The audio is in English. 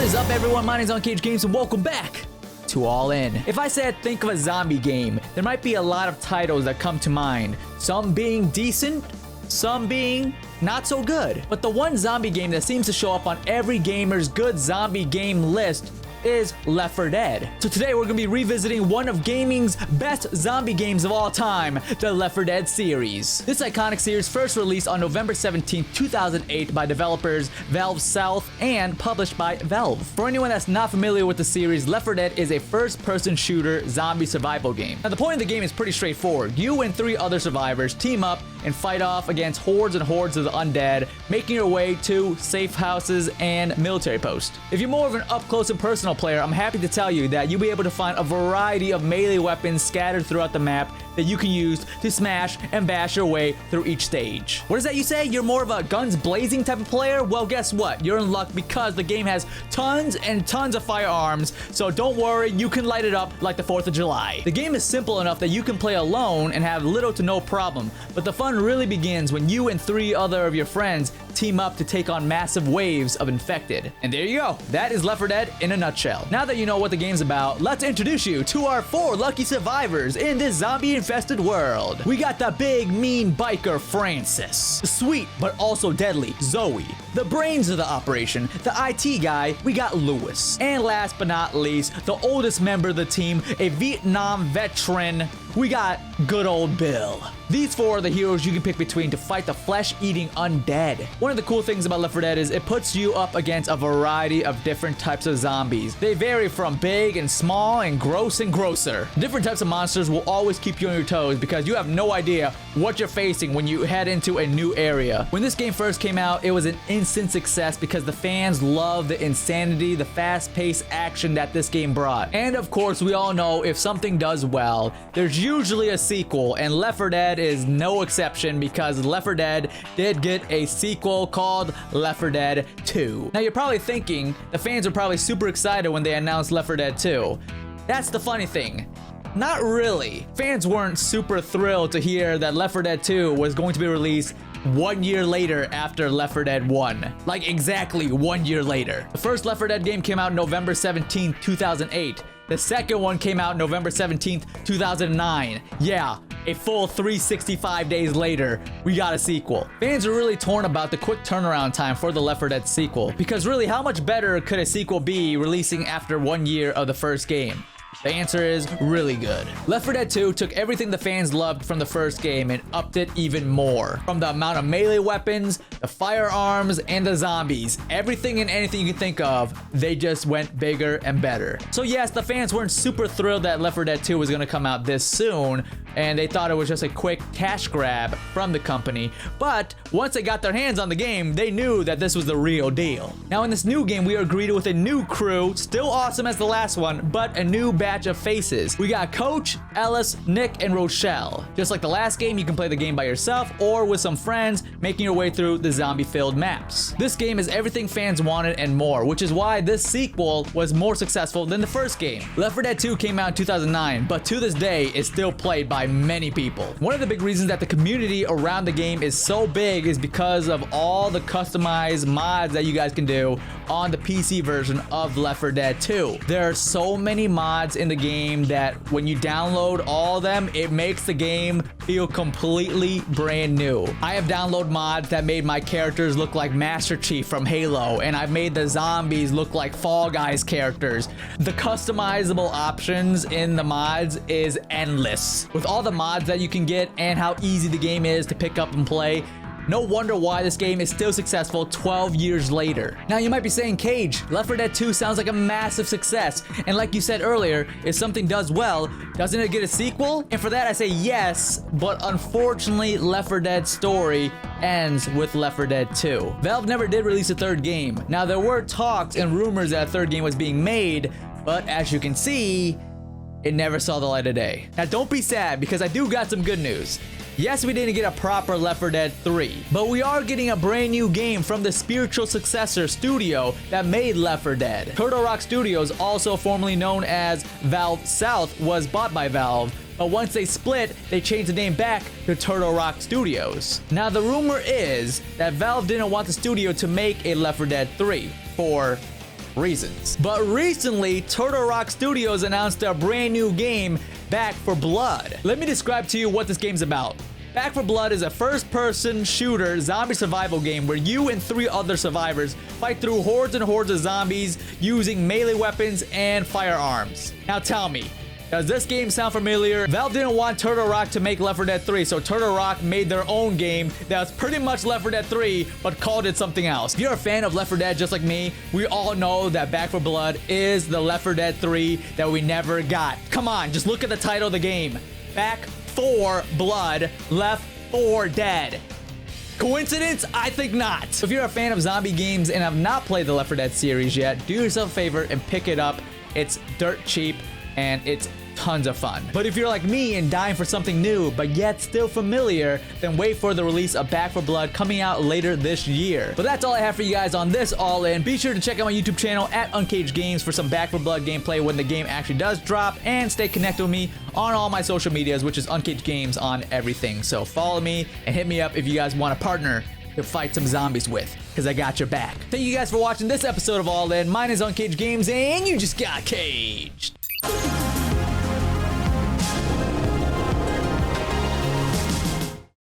is up, everyone? My name is unCAGEDgamez, and welcome back to All In. If I said think of a zombie game, there might be a lot of titles that come to mind. Some being decent, some being not so good. But the one zombie game that seems to show up on every gamer's good zombie game list is Left 4 Dead. So today we're going to be revisiting one of gaming's best zombie games of all time, the Left 4 Dead series. This iconic series first released on November 17, 2008 by developers Valve South and published by Valve. For anyone that's not familiar with the series, Left 4 Dead is a first-person shooter zombie survival game. Now the point of the game is pretty straightforward. You and 3 other survivors team up and fight off against hordes and hordes of the undead, making your way to safe houses and military posts. If you're more of an up-close and personal player, I'm happy to tell you that you'll be able to find a variety of melee weapons scattered throughout the map that you can use to smash and bash your way through each stage. What is that you say? You're more of a guns blazing type of player? Well, guess what? You're in luck because the game has tons and tons of firearms, so don't worry, you can light it up like the 4th of July. The game is simple enough that you can play alone and have little to no problem, but the fun really begins when you and 3 other of your friends team up to take on massive waves of infected. And there you go. That is Left 4 Dead in a nutshell. Now that you know what the game's about, let's introduce you to our 4 lucky survivors in this zombie-infested world. We got the big, mean biker, Francis. The sweet, but also deadly, Zoe. The brains of the operation, the IT guy, we got Lewis. And last but not least, the oldest member of the team, a Vietnam veteran, we got good old Bill. These 4 are the heroes you can pick between to fight the flesh-eating undead. One of the cool things about Left 4 Dead is it puts you up against a variety of different types of zombies. They vary from big and small and gross and grosser. Different types of monsters will always keep you on your toes because you have no idea what you're facing when you head into a new area. When this game first came out, it was an instant success because the fans loved the insanity, the fast-paced action that this game brought. And of course, we all know if something does well, there's usually a sequel, and Left 4 Dead is no exception because Left 4 Dead did get a sequel called Left 4 Dead 2. Now you're probably thinking the fans were probably super excited when they announced Left 4 Dead 2. That's the funny thing. Not really. Fans weren't super thrilled to hear that Left 4 Dead 2 was going to be released 1 year later after Left 4 Dead 1. Like exactly 1 year later. The first Left 4 Dead game came out November 17, 2008. The second one came out November 17th, 2009. Yeah, a full 365 days later, we got a sequel. Fans are really torn about the quick turnaround time for the Left 4 Dead sequel, because really, how much better could a sequel be releasing after 1 year of the first game? The answer is really good. Left 4 Dead 2 took everything the fans loved from the first game and upped it even more. From the amount of melee weapons, the firearms, and the zombies, everything and anything you can think of, they just went bigger and better. So yes, the fans weren't super thrilled that Left 4 Dead 2 was gonna come out this soon, and they thought it was just a quick cash grab from the company. But once they got their hands on the game, they knew that this was the real deal. Now in this new game, we are greeted with a new crew, still awesome as the last one, but a new batch of faces. We got Coach, Ellis, Nick, and Rochelle. Just like the last game, you can play the game by yourself or with some friends, making your way through the zombie-filled maps. This game is everything fans wanted and more, which is why this sequel was more successful than the first game. Left 4 Dead 2 came out in 2009, but to this day, is still played by many people. One of the big reasons that the community around the game is so big is because of all the customized mods that you guys can do on the PC version of Left 4 Dead 2. There are so many mods in the game that when you download all of them, it makes the game feel completely brand new. I have downloaded mods that made my characters look like Master Chief from Halo, and I've made the zombies look like Fall Guys characters. The customizable options in the mods is endless. With all the mods that you can get and how easy the game is to pick up and play, no wonder why this game is still successful 12 years later. Now you might be saying, Cage, Left 4 Dead 2 sounds like a massive success. And like you said earlier, if something does well, doesn't it get a sequel? And for that I say yes, but unfortunately Left 4 Dead's story ends with Left 4 Dead 2. Valve never did release a 3rd game. Now there were talks and rumors that a 3rd game was being made, but as you can see, it never saw the light of day. Now don't be sad because I do got some good news. Yes, we didn't get a proper Left 4 Dead 3, but we are getting a brand new game from the spiritual successor studio that made Left 4 Dead. Turtle Rock Studios, also formerly known as Valve South, was bought by Valve, but once they split, they changed the name back to Turtle Rock Studios. Now the rumor is that Valve didn't want the studio to make a Left 4 Dead 3 for reasons. But recently, Turtle Rock Studios announced a brand new game, Back 4 Blood. Let me describe to you what this game's about. Back 4 Blood is a first-person shooter zombie survival game where you and 3 other survivors fight through hordes and hordes of zombies using melee weapons and firearms. Now tell me, does this game sound familiar? Valve didn't want Turtle Rock to make Left 4 Dead 3, so Turtle Rock made their own game that was pretty much Left 4 Dead 3, but called it something else. If you're a fan of Left 4 Dead just like me, we all know that Back 4 Blood is the Left 4 Dead 3 that we never got. Come on, just look at the title of the game. Back 4 Blood, Left 4 Dead. Coincidence? I think not. If you're a fan of zombie games and have not played the Left 4 Dead series yet, do yourself a favor and pick it up. It's dirt cheap and it's tons of fun. But if you're like me and dying for something new, but yet still familiar, then wait for the release of Back 4 Blood coming out later this year. But that's all I have for you guys on this All In. Be sure to check out my YouTube channel at unCAGEDgamez for some Back 4 Blood gameplay when the game actually does drop, and stay connected with me on all my social medias, which is unCAGEDgamez on everything. So follow me and hit me up if you guys want to partner to fight some zombies with, because I got your back. Thank you guys for watching this episode of All In. Mine is unCAGEDgamez, and you just got caged.